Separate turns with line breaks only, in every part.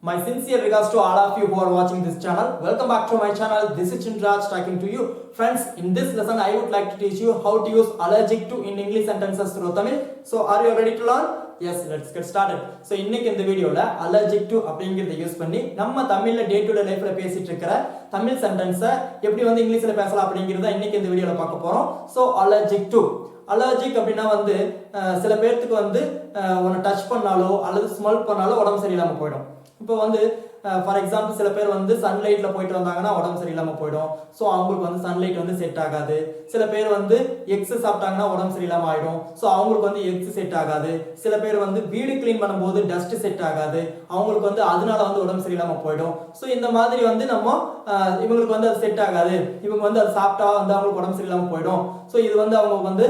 My sincere regards to all of you who are watching this channel. Welcome back to my channel. This is Chinraj talking to you. Friends, in this lesson I would like to teach you how to use allergic to in English sentences through Tamil. So are you ready to learn? Yes, let's get started. So இன்னைக்கு இந்த வீடியோல allergic to அப்படிங்கறத use பண்ணி நம்ம தமிழ்ல day to day லைஃப்ல பேசிட்டு இருக்கிற தமிழ் சென்டென்ஸை எப்படி வந்து இங்கிலீஷ்ல பேசலாம் அப்படிங்கறத இன்னைக்கு இந்த வீடியோல பார்க்க போறோம். So allergic to அலர்ஜிக் அப்படின்னா வந்து சில பேருக்கு வந்து ஒன்று டச் பண்ணாலோ அல்லது ஸ்மெல் பண்ணாலோ உடம்பு சரியில்லாமல் போயிடும். இப்போ வந்து ஃபார் எக்ஸாம்பிள் சில பேர் வந்து சன்லைட்ல போயிட்டு வந்தாங்கன்னா உடம்பு சரியில்லாமல் போயிடும். ஸோ அவங்களுக்கு வந்து சன்லைட் வந்து செட் ஆகாது. சில பேர் வந்து எக்ஸ் சாப்பிட்டாங்கன்னா உடம்பு சரியில்லாமல் ஆயிடும். ஸோ அவங்களுக்கு வந்து எக்ஸ் செட் ஆகாது. சில பேர் வந்து வீடு கிளீன் பண்ணும்போது டஸ்ட் செட் ஆகாது. அவங்களுக்கு வந்து அதனால வந்து உடம்பு சரியில்லாமல் போயிடும். ஸோ இந்த மாதிரி வந்து நம்ம இவங்களுக்கு வந்து அது செட் ஆகாது, இவங்க வந்து அது சாப்பிட்டா வந்து அவங்களுக்கு உடம்பு சரியில்லாமல் போயிடும். ஸோ இது வந்து அவங்க வந்து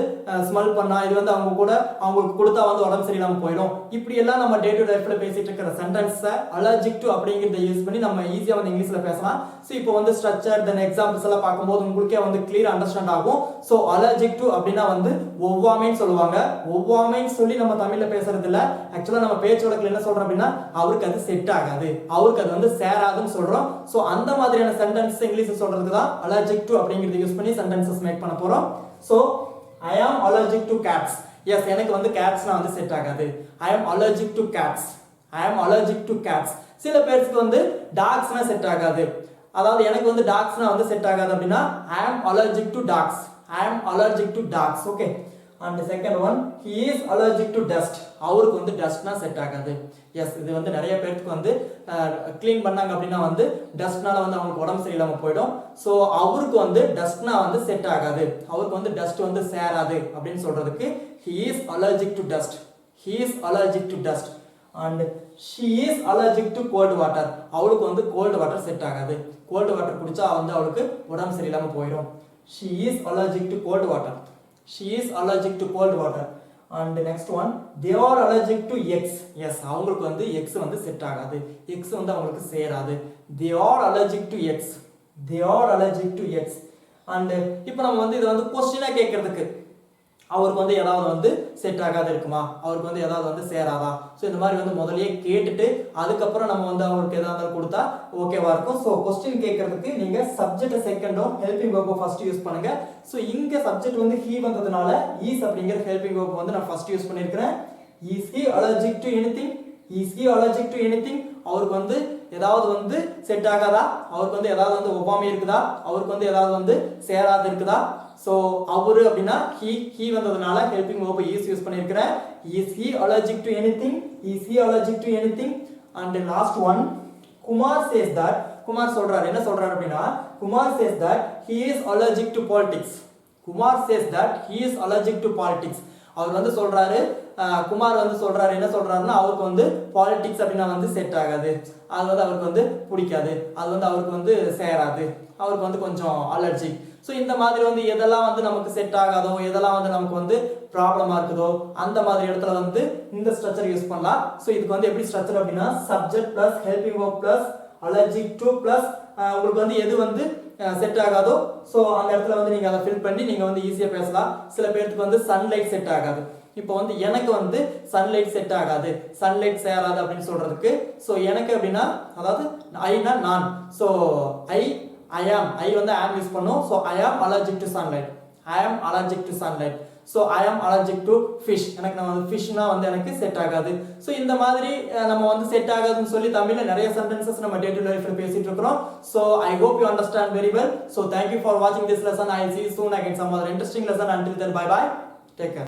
ஸ்மெல் பண்ணா இது வந்து அவங்க கூட அவங்களுக்கு கொடுத்தா வந்து உடம்பு சரியில்லாமல் போயிடும். இப்படி எல்லாம் நம்ம டே டு லைஃப்ல பேசிட்டு இருக்கிற சென்டென்ஸை அலர்ஜிக் டு அப்படிங்கிறத யூஸ் பண்ணி நம்ம ஈஸியா வந்து இங்கிலீஷ்ல பேசலாம். ஸோ இப்போ வந்து ஸ்ட்ரக்சர் தென் எக்ஸாம்பிள்ஸ் எல்லாம் பார்க்கும்போது உங்களுக்கே வந்து கிளியர் அண்டர்ஸ்டாண்ட் ஆகும். ஸோ அலர்ஜிக் டு அப்படின்னா வந்து ஒவ்வாமைன்னு சொல்லுவாங்க. ஒவ்வாமைன்னு சொல்லி நம்ம தமிழ்ல பேசுறது இல்ல. ஆக்சுவலா நம்ம பேச்சு வழக்கில் என்ன சொல்றோம் அப்படின்னா அவருக்கு அது செட் ஆகாது, அவருக்கு அது வந்து சேராதுன்னு சொல்றோம். ஸோ அந்த மாதிரியான சென்டென்ஸ் இங்கிலீஷ்ல சொல்றதுக்கு தான் அலர்ஜிக் டு அப்படிங்கிறத யூஸ் பண்ணி சென்டென்சஸ் மேக் பண்ண போறோம். So I am allergic to cats. Yes, எனக்கு வந்து cats-னா வந்து செட் ஆகாது. I am allergic to cats. I am allergic to cats. சில பேருக்கு வந்து dogs-னா செட் ஆகாது. அதாவது எனக்கு வந்து dogs-னா வந்து செட் ஆகாது அப்படின்னா I am allergic to dogs. I am allergic to dogs. Okay. And the second one, he is allergic to dust. அவருக்கு வந்து டஸ்ட்னா செட் ஆகாது. எஸ், இது வந்து நிறைய பேருக்கு வந்து க்ளீன் பண்ணாங்க அப்படின்னா வந்து டஸ்ட்னால வந்து அவங்களுக்கு உடம்பு சரியில்லாமல் போயிடும். ஸோ அவருக்கு வந்து டஸ்ட்னா வந்து செட் ஆகாது, அவருக்கு வந்து டஸ்ட் வந்து சேராது அப்படின்னு சொல்றதுக்கு he is allergic to dust. He is allergic to dust. And she is allergic to cold water. அவளுக்கு வந்து cold water செட் ஆகாது. cold water குடிச்சா வந்து அவளுக்கு உடம்பு சரியில்லாமல் போயிடும். She is allergic to cold water. She is allergic to cold water. And the next one, they are allergic to eggs. Yes, அவங்களுக்கு வந்து eggs வந்து செட் ஆகாது, eggs வந்து அவங்களுக்கு சேராது. They are allergic to eggs. They are allergic to eggs. And இப்போ நம்ம வந்து இது வந்து क्वेश्चन கேட்கிறதுக்கு அவருக்கு வந்து ஏதாவது வந்து செட் ஆகாது இருக்குமா, அவருக்கு வந்து ஏதாவது வந்து சேராதா, ஸோ இந்த மாதிரி வந்து முதல்லயே கேட்டுட்டு அதுக்கப்புறம் நம்ம வந்து அவருக்கு ஏதாவது கொடுத்தா ஓகேவா இருக்கும். ஸோ கொஸ்டின் கேட்கறதுக்கு நீங்க சப்ஜெக்ட் செகண்டும் ஹெல்பிங் வெர்பை ஃபர்ஸ்ட் யூஸ் பண்ணுங்க. ஸோ இங்க சப்ஜெக்ட் வந்து ஹீ வந்ததுனால ஈஸ் அப்படிங்கிற ஹெல்பிங் வெர்ப் வந்து நான் ஃபர்ஸ்ட் யூஸ் பண்ணியிருக்கிறேன். Is he allergic to anything? Is he allergic to anything? அவருக்கு வந்து ஏதாவது வந்து செட் ஆகாதா, அவருக்கு வந்து ஏதாவது வந்து ஒவ்வாமை இருக்குதா, அவருக்கு வந்து ஏதாவது வந்து சேராது இருக்குதா? ஸோ அவரு அப்படின்னா ஹீ வந்ததுனால ஹெல்பிங் வெர்ப் இஸ் யூஸ் பண்ணியிருக்கிறேன். Is he allergic to anything? Is he allergic to anything? And last one, Kumar says that. Kumar சொல்றாரு, என்ன சொல்றாரு அப்படின்னா Kumar says that he is allergic to politics. Kumar says that he is allergic to politics. அவர் வந்து சொல்றாரு, குமார் வந்து சொல்றாரு, என்ன சொல்றாருன்னா அவருக்கு வந்து பாலிடிக்ஸ் அப்படின்னா வந்து செட் ஆகாது, அது வந்து அவருக்கு வந்து பிடிக்காது, அது வந்து அவருக்கு வந்து சேராது, அவருக்கு வந்து கொஞ்சம் அலர்ஜி. ஸோ இந்த மாதிரி வந்து எதெல்லாம் வந்து நமக்கு செட் ஆகாதோ, எதெல்லாம் வந்து நமக்கு வந்து ப்ராப்ளமா இருக்குதோ அந்த மாதிரி இடத்துல வந்து இந்த ஸ்ட்ரக்சர் யூஸ் பண்ணலாம். ஸோ இதுக்கு வந்து எப்படி ஸ்ட்ரக்சர் அப்படின்னா subject plus helping verb plus allergic to plus உங்களுக்கு வந்து எது வந்து செட் ஆகாதோ ஸோ அந்த இடத்துல வந்து நீங்க அதை ஃபில் பண்ணி நீங்க வந்து ஈஸியா பேசலாம். சில பேருக்கு வந்து சன்லைட் செட் ஆகாது. இப்போ வந்து எனக்கு வந்து சன்லைட் செட் ஆகாது, சன்லைட் சேராது அப்படின்னு சொல்றதுக்கு ஸோ எனக்கு அப்படின்னா அதாவது ஐனா நான், ஸோ I am வந்து am யூஸ் பண்ணும். So I am allergic to sunlight. I am allergic to sunlight. So I am allergic to fish. எனக்கு நான் வந்து ஃபிஷ்னா வந்து எனக்கு செட் ஆகாது. ஸோ இந்த மாதிரி நம்ம வந்து செட் ஆகாதுன்னு சொல்லி தமிழ்ல நிறைய சென்டென்சஸ் நம்ம டே டு டே லைஃப்ல பேசிட்டு இருக்கிறோம். So I hope you understand very well. So thank you for watching this lesson. I will see you soon again some other interesting lesson. Until then, bye bye. Take care.